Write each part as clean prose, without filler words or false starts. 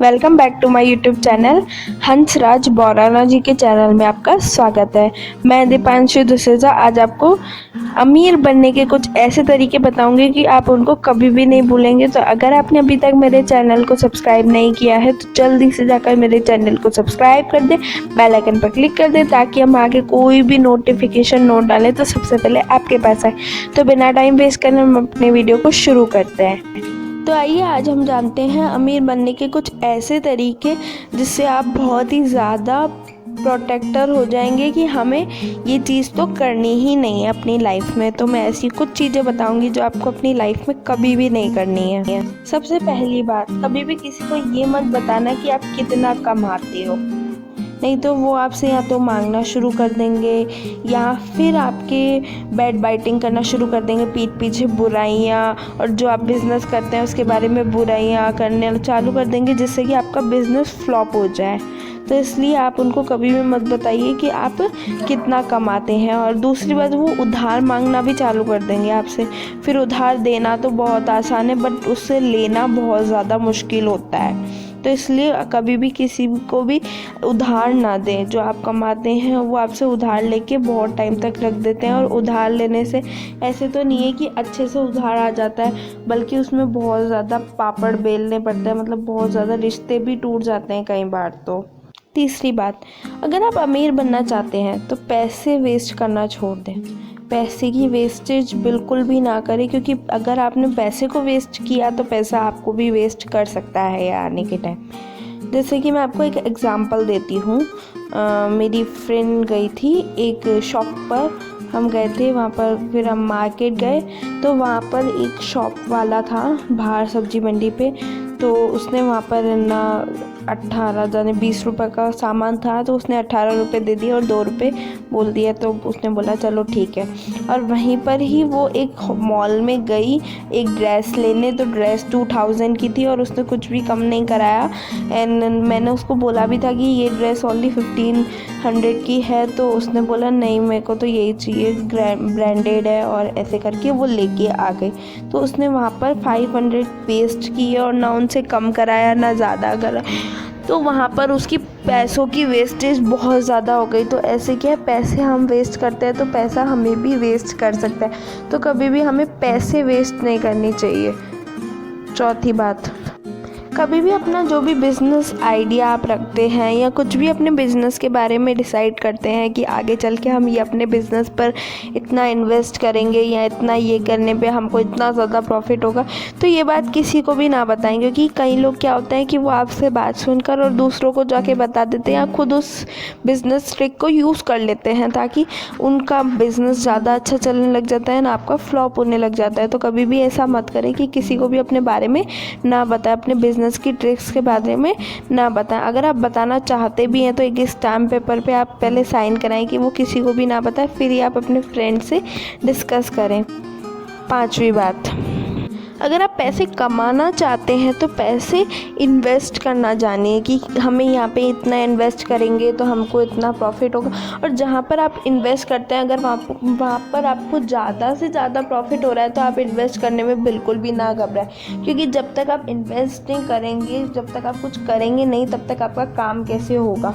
Welcome back to my YouTube channel. Hansraj Borana ji के channel में आपका स्वागत है। मैं दीपांशु दुसेजा आज आपको अमीर बनने के कुछ ऐसे तरीके बताऊंगी कि आप उनको कभी भी नहीं भूलेंगे। तो अगर आपने अभी तक मेरे चैनल को सब्सक्राइब नहीं किया है तो जल्दी से जाकर मेरे चैनल को सब्सक्राइब कर दें, बेल आइकन पर क्लिक कर दें ताकि हम आगे कोई भी नोटिफिकेशन नोट डालें तो सबसे पहले आपके पास आए। तो बिना टाइम वेस्ट करने हम अपने वीडियो को शुरू करते हैं। तो आइए आज हम जानते हैं अमीर बनने के कुछ ऐसे तरीके जिससे आप बहुत ही ज़्यादा प्रोटेक्टर हो जाएंगे कि हमें ये चीज़ तो करनी ही नहीं है अपनी लाइफ में। तो मैं ऐसी कुछ चीज़ें बताऊंगी जो आपको अपनी लाइफ में कभी भी नहीं करनी है। सबसे पहली बात, कभी भी किसी को ये मत बताना कि आप कितना कमाते हो, नहीं तो वो आपसे या तो मांगना शुरू कर देंगे या फिर आपके बैड बाइटिंग करना शुरू कर देंगे, पीठ पीछे बुराइयाँ, और जो आप बिज़नेस करते हैं उसके बारे में बुराइयाँ करने चालू कर देंगे जिससे कि आपका बिज़नेस फ्लॉप हो जाए। तो इसलिए आप उनको कभी भी मत बताइए कि आप कितना कमाते हैं। और दूसरी बात, वो उधार मांगना भी चालू कर देंगे आपसे। फिर उधार देना तो बहुत आसान है बट उससे लेना बहुत ज़्यादा मुश्किल होता है। तो इसलिए कभी भी किसी को भी उधार ना दें। जो आप कमाते हैं वो आपसे उधार लेके बहुत टाइम तक रख देते हैं, और उधार लेने से ऐसे तो नहीं है कि अच्छे से उधार आ जाता है, बल्कि उसमें बहुत ज़्यादा पापड़ बेलने पड़ते हैं, मतलब बहुत ज़्यादा रिश्ते भी टूट जाते हैं कई बार। तो तीसरी बात, अगर आप अमीर बनना चाहते हैं तो पैसे वेस्ट करना छोड़ दें। पैसे की वेस्टेज बिल्कुल भी ना करें, क्योंकि अगर आपने पैसे को वेस्ट किया तो पैसा आपको भी वेस्ट कर सकता है या आने के टाइम। जैसे कि मैं आपको एक एग्ज़ाम्पल देती हूँ। मेरी फ्रेंड गई थी एक शॉप पर, हम गए थे वहाँ पर, फिर हम मार्केट गए तो वहाँ पर एक शॉप वाला था बाहर सब्जी मंडी पे। तो उसने वहाँ पर ना 18 जाने 20 रुपये का सामान था, तो उसने 18 रुपये दे दिए और 2 रुपये बोल दिया। तो उसने बोला चलो ठीक है। और वहीं पर ही वो एक मॉल में गई एक ड्रेस लेने, तो ड्रेस 2000 की थी और उसने कुछ भी कम नहीं कराया। एंड मैंने उसको बोला भी था कि ये ड्रेस ओनली 1500 की है, तो उसने बोला नहीं मेरे को तो यही चाहिए, ब्रांडेड है, और ऐसे करके वो लेके आ गई। तो उसने वहाँ पर 500 वेस्ट किए और ना उनसे कम कराया ना ज़्यादा करा। तो वहाँ पर उसकी पैसों की वेस्टेज बहुत ज़्यादा हो गई। तो ऐसे क्या है, पैसे हम वेस्ट करते हैं तो पैसा हमें भी वेस्ट कर सकता है। तो कभी भी हमें पैसे वेस्ट नहीं करनी चाहिए। चौथी बात, कभी भी अपना जो भी बिज़नेस आइडिया आप रखते हैं या कुछ भी अपने बिज़नेस के बारे में डिसाइड करते हैं कि आगे चल के हम ये अपने बिज़नेस पर इतना इन्वेस्ट करेंगे या इतना ये करने पे हमको इतना ज़्यादा प्रॉफिट होगा, तो ये बात किसी को भी ना बताएं। क्योंकि कई लोग क्या होता है कि वो आपसे बात सुनकर और दूसरों को जाके बता देते हैं या खुद उस बिज़नेस ट्रिक को यूज़ कर लेते हैं ताकि उनका बिज़नेस ज़्यादा अच्छा चलने लग जाता है ना आपका फ्लॉप होने लग जाता है। तो कभी भी ऐसा मत करें कि किसी को भी अपने बारे में ना बताएं, अपने बिज़नेस की ट्रिक्स के बारे में ना बताएं। अगर आप बताना चाहते भी हैं तो एक स्टैम्प पेपर पे आप पहले साइन कराएं कि वो किसी को भी ना बताएं, फिर ही आप अपने फ्रेंड से डिस्कस करें। पांचवी बात, अगर आप पैसे कमाना चाहते हैं तो पैसे इन्वेस्ट करना जानिए कि हमें यहाँ पे इतना इन्वेस्ट करेंगे तो हमको इतना प्रॉफिट होगा। और जहाँ पर आप इन्वेस्ट करते हैं अगर वहाँ पर आपको ज़्यादा से ज़्यादा प्रॉफिट हो रहा है तो आप इन्वेस्ट करने में बिल्कुल भी ना घबराएं। क्योंकि जब तक आप इन्वेस्ट नहीं करेंगे, जब तक आप कुछ करेंगे नहीं, तब तक आपका काम कैसे होगा,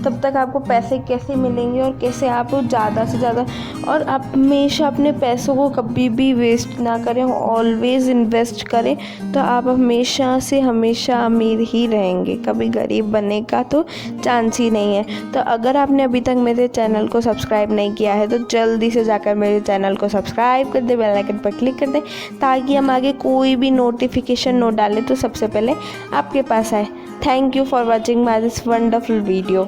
तब तक आपको पैसे कैसे मिलेंगे और कैसे आप ज़्यादा से ज़्यादा। और आप हमेशा अपने पैसों को कभी भी वेस्ट ना करें, ऑलवेज़ इन्वेस्ट करें, तो आप हमेशा से हमेशा अमीर ही रहेंगे। कभी गरीब बनने का तो चांस ही नहीं है। तो अगर आपने अभी तक मेरे चैनल को सब्सक्राइब नहीं किया है तो जल्दी से जाकर मेरे चैनल को सब्सक्राइब कर दें, बेल आइकन पर क्लिक कर दें ताकि हम आगे कोई भी नोटिफिकेशन नोट डालें तो सबसे पहले आपके पास आए। Thank you for watching my this wonderful video.